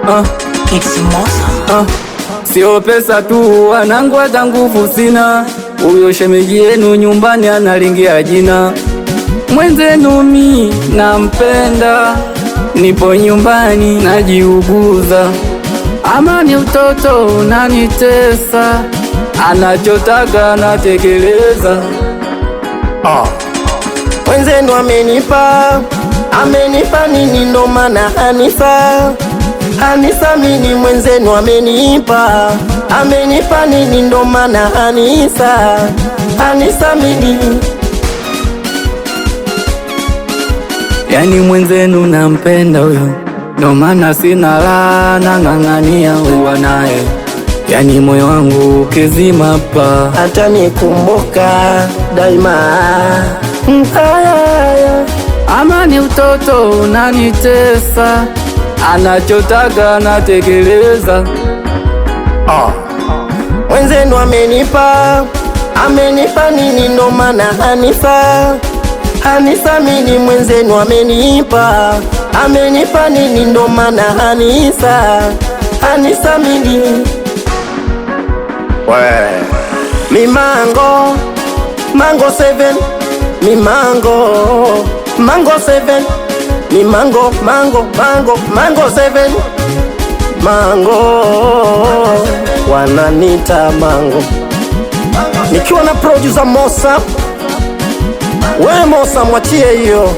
It's Mosa. Sio pesa tu wanangu, hata nguvu sina. Huyo shemeji yenu nyumbani analingia jina. Mwenzenu mi nampenda, nipo nyumbani najiuguza. Amani utoto unanitesa, anachotaka natekeleza. Mwenzenu amenipa nini ndo maana Anisamini mwenzenu amenipa nini ndo maana Anisamini. Yani mwenzenu nampenda huyo, ndo maana sina la nang'ang'ania uwa naye. Yani moyo wangu ukizima pa hata nikumbuka daima. Amani utoto unanitesa, anachotaka natekeleza. Mwenzenu amenipa nini ndo maana Anisamini mwenzenu amenipa nini ndo maana Anisamini. Mango 7 mi mango 7 mi mango 7 wananita mango, nikiwa na producer Mosa. We Mosa, mwachie hiyo.